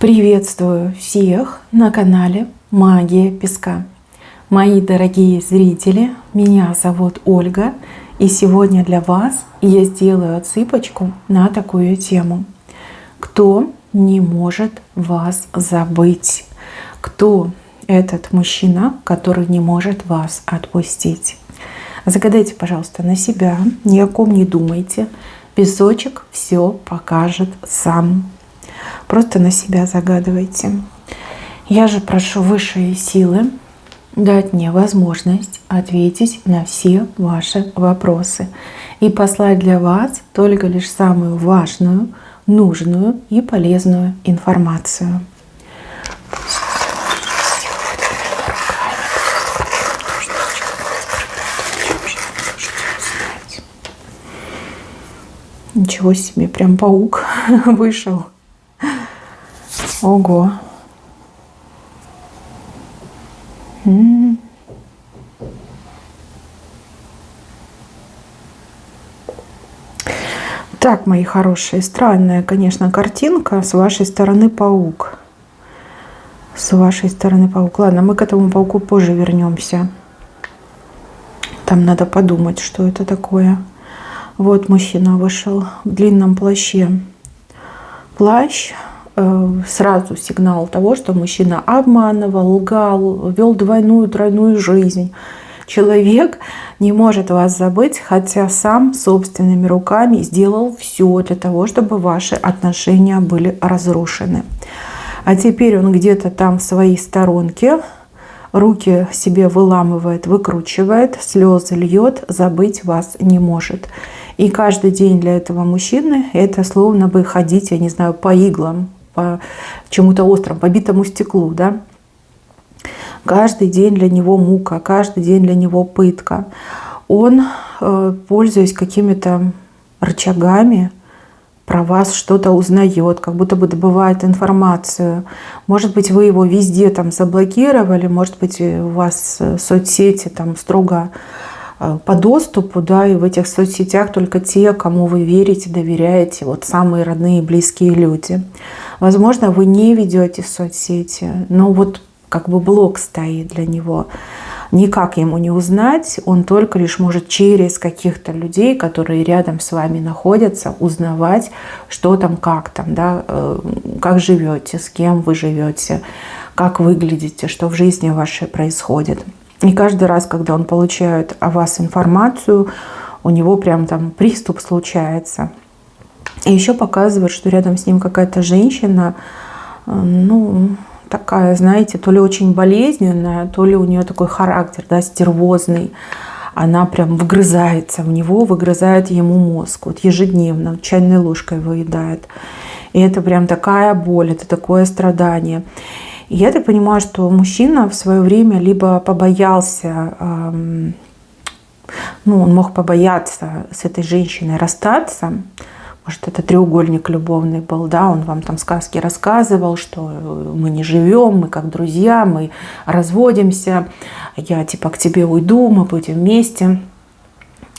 Приветствую всех на канале Магия Песка. Мои дорогие зрители, меня зовут Ольга, и сегодня для вас я сделаю отсыпочку на такую тему. Кто не может вас забыть? Кто этот мужчина, который не может вас отпустить? Загадайте, пожалуйста, на себя, ни о ком не думайте. Песочек все покажет сам. Просто на себя загадывайте. Я же прошу высшие силы дать мне возможность ответить на все ваши вопросы и послать для вас только лишь самую важную, нужную и полезную информацию. Ничего себе, прям паук вышел. Ого. Так, мои хорошие, странная, конечно, картинка. С вашей стороны паук. С вашей стороны паук. Ладно, мы к этому пауку позже вернемся. Там надо подумать, что это такое. Вот мужчина вышел в длинном плаще. Плащ. Сразу сигнал того, что мужчина обманывал, лгал, вел двойную, тройную жизнь. Человек не может вас забыть, хотя сам собственными руками сделал все для того, чтобы ваши отношения были разрушены. А теперь он где-то там в своей сторонке, руки себе выламывает, выкручивает, слезы льет, забыть вас не может. И каждый день для этого мужчины это словно бы ходить, я не знаю, по иглам, по чему-то острому, по битому стеклу, да. Каждый день для него мука, каждый день для него пытка. Он, пользуясь какими-то рычагами, про вас что-то узнает, как будто бы добывает информацию. Может быть, вы его везде там заблокировали, может быть, у вас соцсети там строго по доступу, да, и в этих соцсетях только те, кому вы верите, доверяете, вот самые родные и близкие люди. Возможно, вы не ведете соцсети, но вот как бы блок стоит для него. Никак ему не узнать, он только лишь может через каких-то людей, которые рядом с вами находятся, узнавать, что там, как там, да, как живете, с кем вы живете, как выглядите, что в жизни вашей происходит. И каждый раз, когда он получает о вас информацию, у него прям там приступ случается. И еще показывает, что рядом с ним какая-то женщина, ну, такая, знаете, то ли очень болезненная, то ли у нее такой характер, да, стервозный. Она прям вгрызается в него, выгрызает ему мозг. Вот ежедневно чайной ложкой выедает. И это прям такая боль, это такое страдание. И я так понимаю, что мужчина в свое время либо побоялся, ну, он мог побояться с этой женщиной расстаться. Может, это треугольник любовный был, да, он вам там сказки рассказывал, что мы не живем, мы как друзья, мы разводимся, я типа к тебе уйду, мы будем вместе.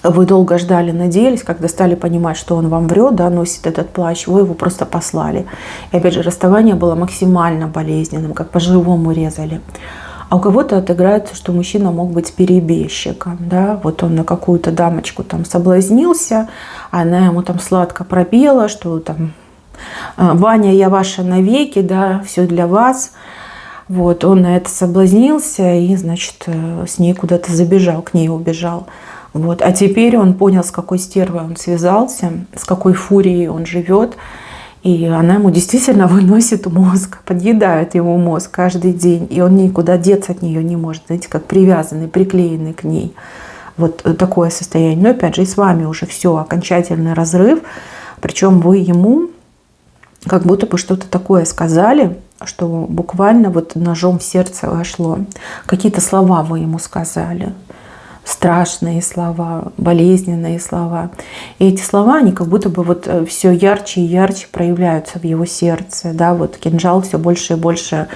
Вы долго ждали, надеялись, когда стали понимать, что он вам врет, да, носит этот плащ, вы его просто послали. И опять же, расставание было максимально болезненным, как по-живому резали. А у кого-то отыграется, что мужчина мог быть перебежчиком, да, вот он на какую-то дамочку там соблазнился, она ему там сладко пропела, что там «Ваня, я ваша навеки, да, все для вас». Вот, он на это соблазнился и, значит, с ней куда-то забежал, к ней убежал. Вот. А теперь он понял, с какой стервой он связался, с какой фурией он живет. И она ему действительно выносит мозг, подъедает ему мозг каждый день. И он никуда деться от нее не может, знаете, как привязанный, приклеенный к ней. Вот такое состояние. Но опять же, и с вами уже все, окончательный разрыв. Причем вы ему как будто бы что-то такое сказали, что буквально вот ножом в сердце вошло. Какие-то слова вы ему сказали. Страшные слова, болезненные слова. И эти слова, они как будто бы вот все ярче и ярче проявляются в его сердце. Да? Вот кинжал все больше и больше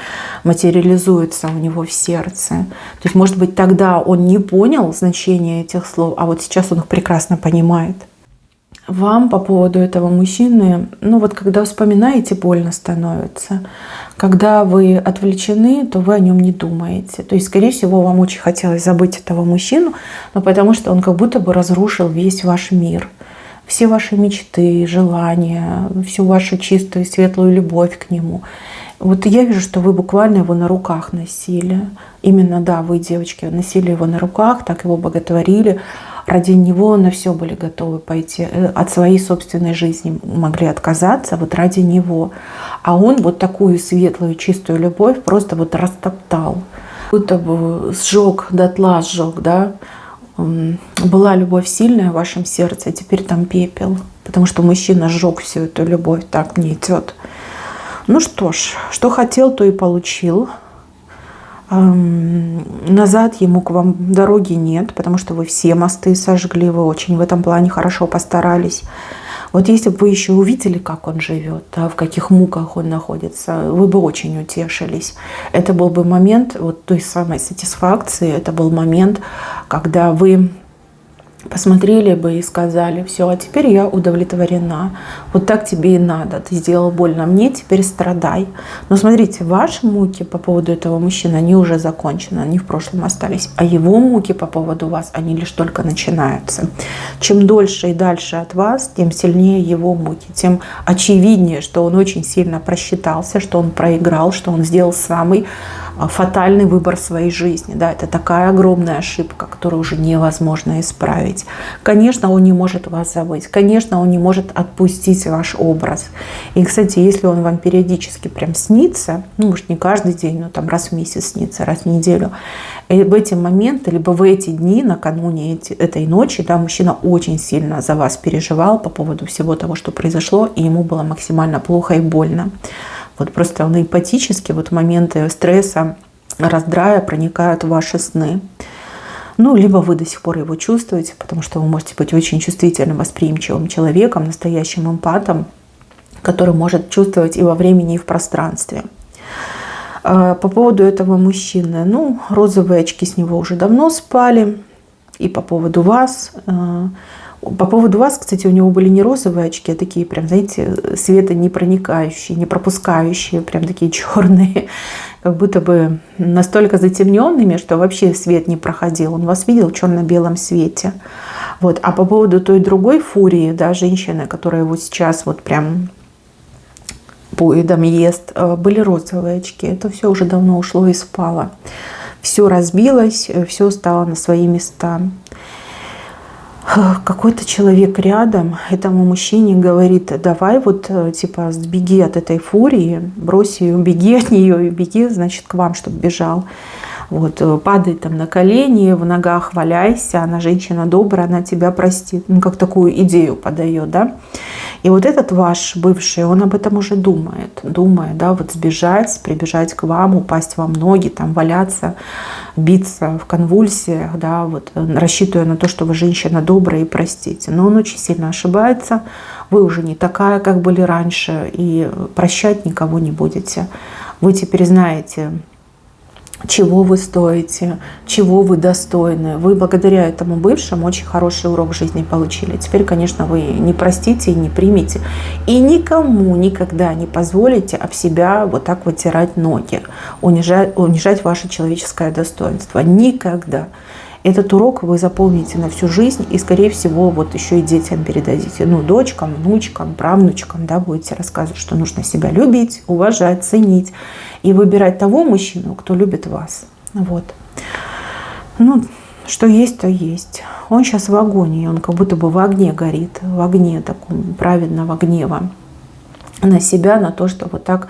материализуется у него в сердце. То есть, может быть, тогда он не понял значения этих слов, а вот сейчас он их прекрасно понимает. вам по поводу этого мужчины, ну вот когда вспоминаете, больно становится. Когда вы отвлечены, то вы о нем не думаете. То есть, скорее всего, вам очень хотелось забыть этого мужчину, но потому что он как будто бы разрушил весь ваш мир. Все ваши мечты, желания, всю вашу чистую, светлую любовь к нему. Вот я вижу, что вы буквально его на руках носили. Именно, да, вы, девочки, носили его на руках, так его боготворили. Ради него на все были готовы пойти. От своей собственной жизни могли отказаться вот ради него. А он вот такую светлую, чистую любовь просто вот растоптал. Будто бы сжег, дотла сжег, да. Была любовь сильная в вашем сердце, а теперь там пепел. Потому что мужчина сжег всю эту любовь, так не идет. Ну что ж, что хотел, то и получил. Назад ему к вам дороги нет, потому что вы все мосты сожгли, вы очень в этом плане хорошо постарались. Вот если бы вы еще увидели, как он живет, да, в каких муках он находится, вы бы очень утешились. Это был бы момент вот той самой сатисфакции, это был момент, когда вы посмотрели бы и сказали: все, а теперь я удовлетворена. Вот так тебе и надо. Ты сделал больно мне, теперь страдай. Но смотрите, ваши муки по поводу этого мужчины, они уже закончены, они в прошлом остались. А его муки по поводу вас, они лишь только начинаются. Чем дольше и дальше от вас, тем сильнее его муки, тем очевиднее, что он очень сильно просчитался, что он проиграл, что он сделал самый фатальный выбор своей жизни. Да, это такая огромная ошибка, которую уже невозможно исправить. Конечно, он не может вас забыть. Конечно, он не может отпустить ваш образ. И, кстати, если он вам периодически прям снится, ну, может, не каждый день, но там раз в месяц снится, раз в неделю, и в эти моменты, либо в эти дни, накануне этой ночи, да, мужчина очень сильно за вас переживал по поводу всего того, что произошло, и ему было максимально плохо и больно. Вот просто он эмпатически, вот в моменты стресса, раздрая проникают в ваши сны. Ну, либо вы до сих пор его чувствуете, потому что вы можете быть очень чувствительным, восприимчивым человеком, настоящим эмпатом, который может чувствовать и во времени, и в пространстве. По поводу этого мужчины, ну, розовые очки с него уже давно спали. И по поводу вас... По поводу вас, кстати, у него были не розовые очки, а такие прям, знаете, света не проникающие, не пропускающие, прям такие черные, как будто бы настолько затемненными, что вообще свет не проходил. Он вас видел в черно-белом свете. Вот. А по поводу той другой фурии, да, женщины, которая его сейчас вот прям поедом ест, были розовые очки. Это все уже давно ушло и спало. Все разбилось, все стало на свои места. Какой-то человек рядом этому мужчине говорит: давай вот типа сбеги от этой фурии, брось ее, беги от нее и беги, значит, к вам, чтобы бежал. Вот, падай там на колени, в ногах валяйся, она женщина добрая, она тебя простит. Ну, как такую идею подает, да. И вот этот ваш бывший, он об этом уже думает, да, вот сбежать, прибежать к вам, упасть вам в ноги, там валяться, биться в конвульсиях, да, вот, рассчитывая на то, что вы женщина добрая и простите. Но он очень сильно ошибается, вы уже не такая, как были раньше, и прощать никого не будете. Вы теперь знаете, чего вы стоите, чего вы достойны. Вы благодаря этому бывшему очень хороший урок жизни получили. Теперь, конечно, вы не простите и не примете. И никому никогда не позволите об себя вот так вытирать ноги, унижать ваше человеческое достоинство. Никогда. Этот урок вы запомните на всю жизнь и, скорее всего, вот еще и детям передадите. Ну, дочкам, внучкам, правнучкам, да, будете рассказывать, что нужно себя любить, уважать, ценить и выбирать того мужчину, кто любит вас. Вот. Ну, что есть, то есть. Он сейчас в агонии, он как будто бы в огне горит, в огне таком праведного гнева на себя, на то, что вот так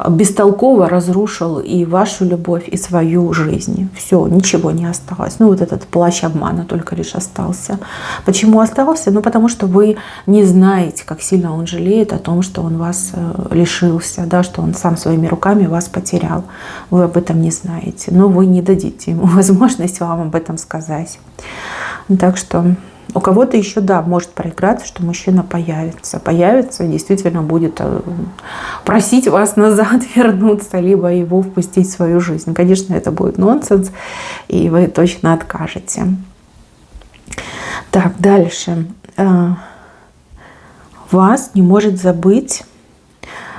бестолково разрушил и вашу любовь, и свою жизнь. Все, ничего не осталось. Ну, вот этот плащ обмана только лишь остался. Почему остался? Ну, потому что вы не знаете, как сильно он жалеет о том, что он вас лишился, да, что он сам своими руками вас потерял. Вы об этом не знаете. Но вы не дадите ему возможность вам об этом сказать. Так что у кого-то еще, да, может проиграться, что мужчина появится и действительно будет просить вас назад вернуться, либо его впустить в свою жизнь. Конечно, это будет нонсенс, и вы точно откажете. Так, дальше. Вас не может забыть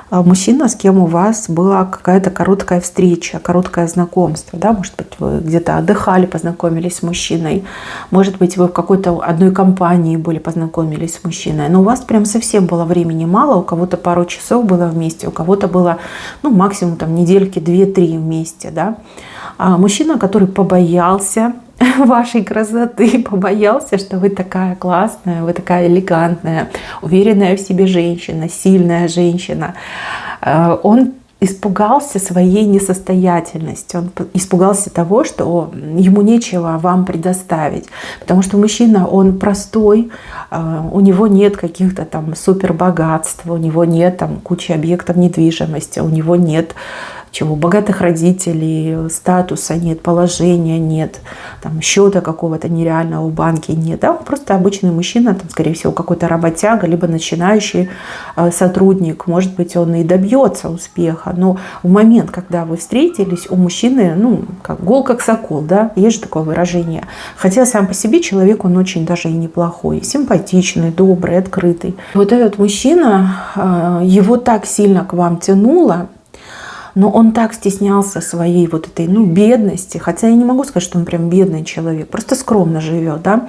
мужчина, с кем у вас была какая-то короткая встреча, короткое знакомство. Да? Может быть, вы где-то отдыхали, познакомились с мужчиной. Может быть, вы в какой-то одной компании были, познакомились с мужчиной. Но у вас прям совсем было времени мало. У кого-то пару часов было вместе, у кого-то было максимум там, недельки 2-3 вместе. Да? А мужчина, который побоялся вашей красоты, побоялся, что вы такая классная, вы такая элегантная, уверенная в себе женщина, сильная женщина. Он испугался своей несостоятельности, он испугался того, что ему нечего вам предоставить. Потому что мужчина, он простой, у него нет каких-то там супербогатств, у него нет там кучи объектов недвижимости, у него нет богатых родителей, статуса нет, положения нет, там, счета какого-то нереального в банке нет. Да? Он просто обычный мужчина, там, скорее всего, какой-то работяга, либо начинающий сотрудник. Может быть, он и добьется успеха, но в момент, когда вы встретились, у мужчины, как гол как сокол, да? Есть же такое выражение. Хотя сам по себе человек, он очень даже и неплохой, симпатичный, добрый, открытый. Вот этот мужчина, его так сильно к вам тянуло, но он так стеснялся своей вот этой, бедности. Хотя я не могу сказать, что он прям бедный человек. Просто скромно живет, да.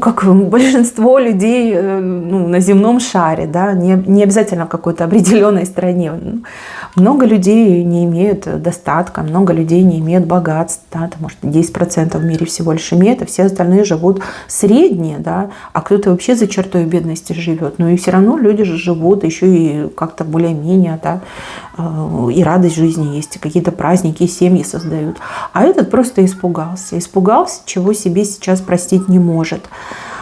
Как большинство людей, на земном шаре, да. Не обязательно в какой-то определенной стране. Много людей не имеют достатка, много людей не имеют богатств, да. Может, 10% в мире всего лишь имеет, а все остальные живут средние, да. А кто-то вообще за чертой бедности живет. И все равно люди же живут еще и как-то более-менее, да. И радость жизни есть, и какие-то праздники, и семьи создают. А этот просто испугался, чего себе сейчас простить не может.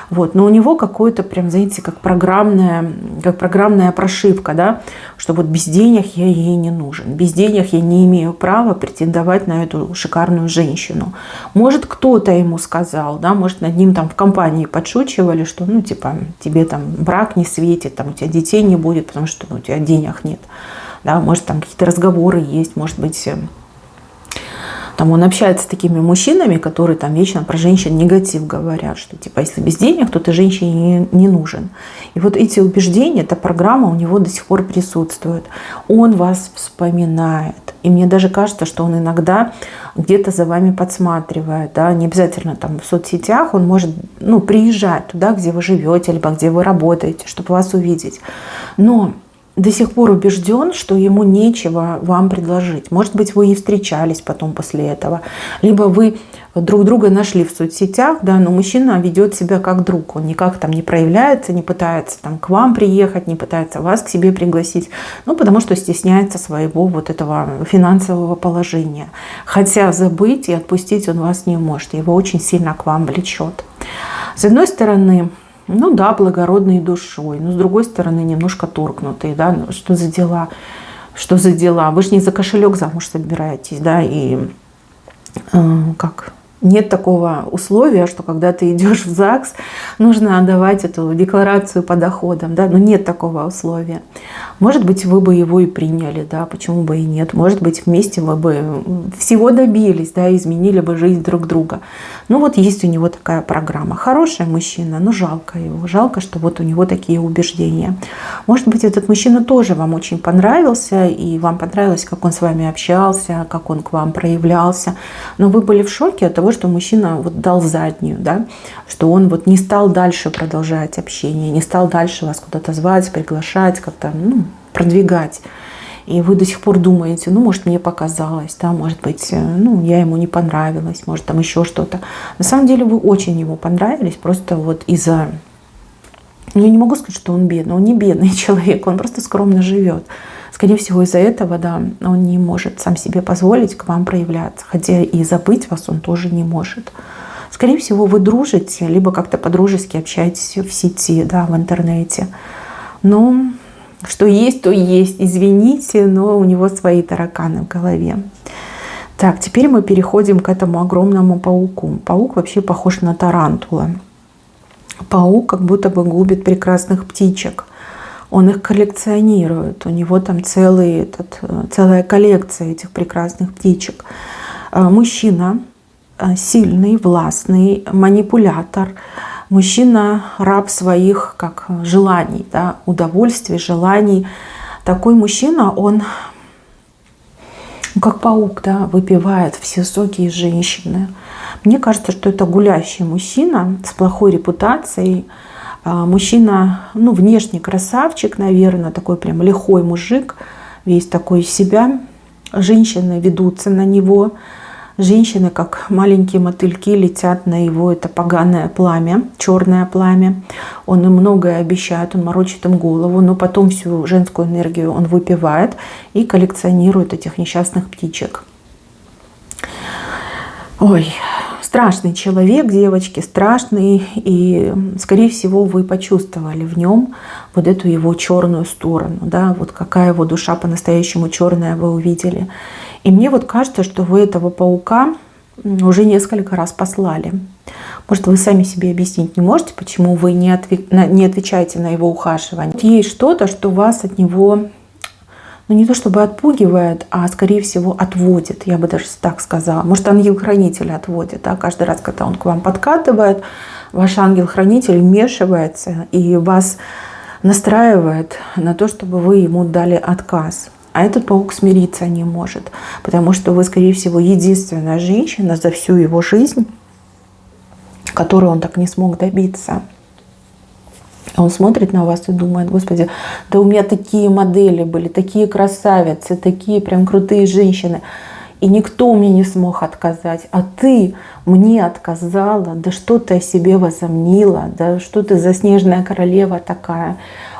Вот. Но у него какое-то прям, знаете, как программная прошивка, да, что вот без денег я ей не нужен, без денег я не имею права претендовать на эту шикарную женщину. Может, кто-то ему сказал, да, может, над ним там в компании подшучивали, что, тебе там брак не светит, там у тебя детей не будет, потому что у тебя денег нет. Да, может, там какие-то разговоры есть, может быть, там он общается с такими мужчинами, которые там вечно про женщин негатив говорят, что если без денег, то ты женщине не нужен. И вот эти убеждения, эта программа у него до сих пор присутствует. Он вас вспоминает. И мне даже кажется, что он иногда где-то за вами подсматривает. Да? Не обязательно там в соцсетях, он может приезжать туда, где вы живете, либо где вы работаете, чтобы вас увидеть. Но до сих пор убежден, что ему нечего вам предложить. Может быть, вы и встречались потом после этого. Либо вы друг друга нашли в соцсетях, да, но мужчина ведет себя как друг. Он никак там не проявляется, не пытается там к вам приехать, не пытается вас к себе пригласить. Потому что стесняется своего вот этого финансового положения. Хотя забыть и отпустить он вас не может. Его очень сильно к вам влечет. С одной стороны, благородный душой, но с другой стороны немножко торкнутый, да, что за дела, вы же не за кошелек замуж собираетесь, да, и нет такого условия, что когда ты идешь в ЗАГС, нужно отдавать эту декларацию по доходам, да, но нет такого условия. Может быть, вы бы его и приняли, да, почему бы и нет. Может быть, вместе вы бы всего добились, да, изменили бы жизнь друг друга. Есть у него такая программа. Хороший мужчина, но жалко его. Жалко, что вот у него такие убеждения. Может быть, этот мужчина тоже вам очень понравился, и вам понравилось, как он с вами общался, как он к вам проявлялся. Но вы были в шоке от того, что мужчина дал заднюю, да, что он не стал дальше продолжать общение, не стал дальше вас куда-то звать, приглашать, как-то продвигать. И вы до сих пор думаете, может, мне показалось, да, может быть, я ему не понравилась, может, там еще что-то. На самом деле вы очень ему понравились, просто из-за... Я не могу сказать, что он бедный, он не бедный человек, он просто скромно живет. Скорее всего, из-за этого, да, он не может сам себе позволить к вам проявляться, хотя и забыть вас он тоже не может. Скорее всего, вы дружите, либо как-то по-дружески общаетесь в сети, да, в интернете. Что есть, то есть. Извините, но у него свои тараканы в голове. Так, теперь мы переходим к этому огромному пауку. Паук вообще похож на тарантула. Паук как будто бы губит прекрасных птичек. Он их коллекционирует. У него там целая коллекция этих прекрасных птичек. Мужчина сильный, властный, манипулятор, Мужчина раб своих как желаний, да, удовольствий, желаний. Такой мужчина, он как паук, да, выпивает все соки из женщины. Мне кажется, что это гулящий мужчина с плохой репутацией. Мужчина, ну, внешне красавчик, наверное, такой прям лихой мужик, весь такой из себя. Женщины ведутся на него. Женщины, как маленькие мотыльки, летят на его это поганое пламя, черное пламя. Он им многое обещает, он морочит им голову, но потом всю женскую энергию он выпивает и коллекционирует этих несчастных птичек. Ой, страшный человек, девочки, страшный. И, скорее всего, вы почувствовали в нем вот эту его черную сторону. Да? Вот какая его душа по-настоящему черная, вы увидели. И мне вот кажется, что вы этого паука уже несколько раз послали. Может, вы сами себе объяснить не можете, почему вы не отвечаете на его ухаживание. Есть что-то, что вас от него, ну, не то чтобы отпугивает, а скорее всего отводит, я бы даже так сказала. Может, ангел-хранитель отводит. Да? Каждый раз, когда он к вам подкатывает, ваш ангел-хранитель вмешивается и вас настраивает на то, чтобы вы ему дали отказ. А этот паук смириться не может, потому что вы, скорее всего, единственная женщина за всю его жизнь, которую он так не смог добиться. Он смотрит на вас и думает: Господи, да у меня такие модели были, такие красавицы, такие прям крутые женщины, и никто мне не смог отказать, а ты мне отказала, да что ты о себе возомнила, да что ты за снежная королева такая.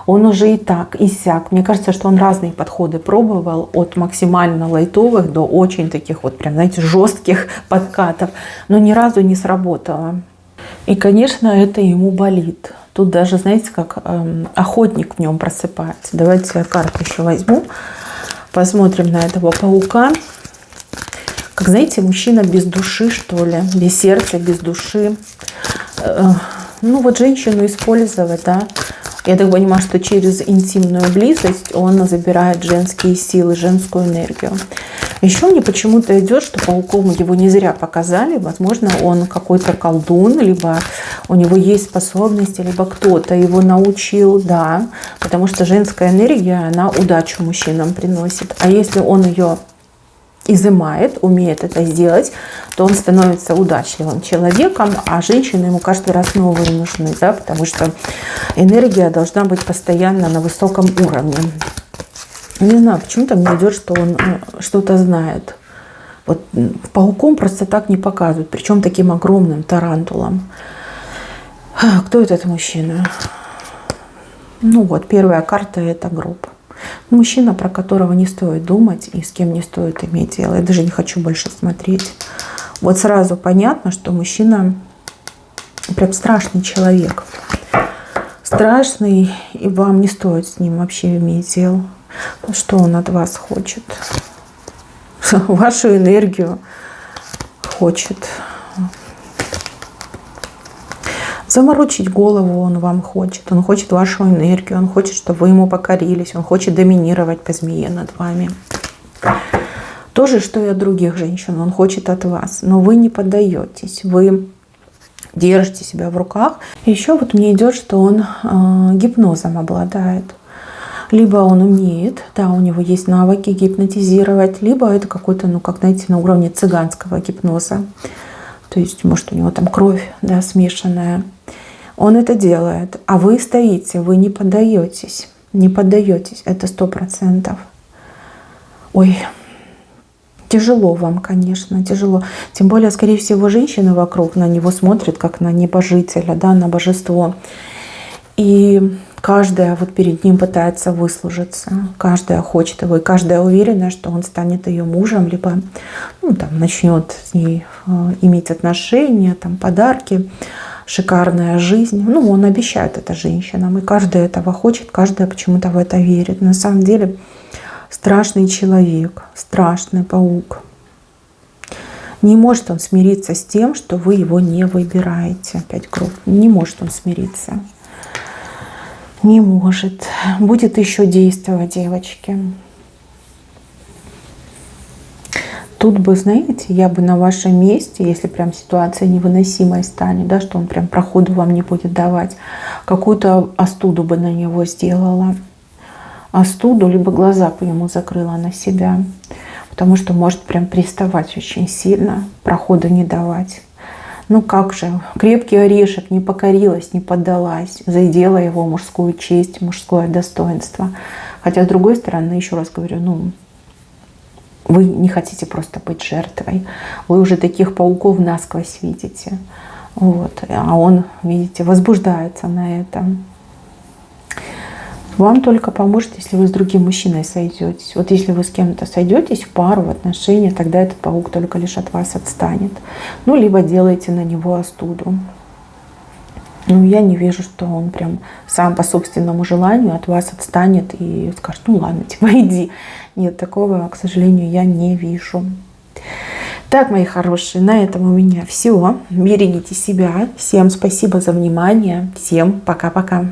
Он уже и так, и сяк. Мне кажется, что он разные подходы пробовал, от максимально лайтовых до очень таких вот прям, знаете, жестких подкатов, но ни разу не сработало. И, конечно, это ему болит. Тут даже, знаете, как охотник в нем просыпается. Давайте я карту еще возьму, посмотрим на этого паука. Как, знаете, мужчина без души, что ли, без сердца, без души. Ну вот женщину использовать, да. Я так понимаю, что через интимную близость он забирает женские силы, женскую энергию. Еще мне почему-то идет, что пауком его не зря показали. Возможно, он какой-то колдун, либо у него есть способности, либо кто-то его научил, да. Потому что женская энергия, она удачу мужчинам приносит. А если он ее изымает, умеет это сделать, то он становится удачливым человеком, а женщины ему каждый раз новые нужны, да, потому что энергия должна быть постоянно на высоком уровне. Не знаю, почему-то мне идет, что он что-то знает. Вот пауком просто так не показывают, причем таким огромным тарантулом. Кто этот мужчина? Ну вот, первая карта — это гроб. Мужчина, про которого не стоит думать и с кем не стоит иметь дело. Я даже не хочу больше смотреть. Вот сразу понятно, что мужчина прям страшный человек. Страшный, и вам не стоит с ним вообще иметь дело. Что он от вас хочет? Вашу энергию хочет. Заморочить голову он вам хочет. Он хочет вашу энергию. Он хочет, чтобы вы ему покорились. Он хочет доминировать по змее над вами. То же, что и от других женщин. Он хочет от вас. Но вы не поддаетесь. Вы держите себя в руках. Еще вот мне идет, что он гипнозом обладает. Либо он умеет, да, у него есть навыки гипнотизировать, либо это какой-то, ну, как, знаете, на уровне цыганского гипноза. То есть, может, у него там кровь, да, смешанная. Он это делает, а вы стоите, вы не поддаетесь. Не поддаетесь, это 100%. Ой, тяжело вам, конечно, тяжело. Тем более, скорее всего, женщины вокруг на него смотрят, как на небожителя, да, на божество. И каждая вот перед ним пытается выслужиться, каждая хочет его, и каждая уверена, что он станет ее мужем, либо, ну, там, начнет с ней иметь отношения, там, подарки, шикарная жизнь. Ну, он обещает это женщинам, и каждая этого хочет, каждая почему-то в это верит. На самом деле страшный человек, страшный паук. Не может он смириться с тем, что вы его не выбираете. Опять круг. Не может он смириться. Не может. Будет еще действовать, девочки. Тут бы, знаете, я бы на вашем месте, если прям ситуация невыносимой станет, да, что он прям проходу вам не будет давать, какую-то остуду бы на него сделала. Остуду, либо глаза бы ему закрыла на себя. Потому что может прям приставать очень сильно, прохода не давать. Ну как же, крепкий орешек, не покорилась, не поддалась, задела его мужскую честь, мужское достоинство. Хотя, с другой стороны, еще раз говорю, ну, вы не хотите просто быть жертвой. Вы уже таких пауков насквозь видите. Вот. А он, видите, возбуждается на этом. Вам только поможет, если вы с другим мужчиной сойдетесь. Вот если вы с кем-то сойдетесь в пару, в отношения, тогда этот паук только лишь от вас отстанет. Ну, либо делаете на него остуду. Ну, я не вижу, что он прям сам по собственному желанию от вас отстанет и скажет, ну ладно, типа иди. Нет, такого, к сожалению, я не вижу. Так, мои хорошие, на этом у меня все. Берегите себя. Всем спасибо за внимание. Всем пока-пока.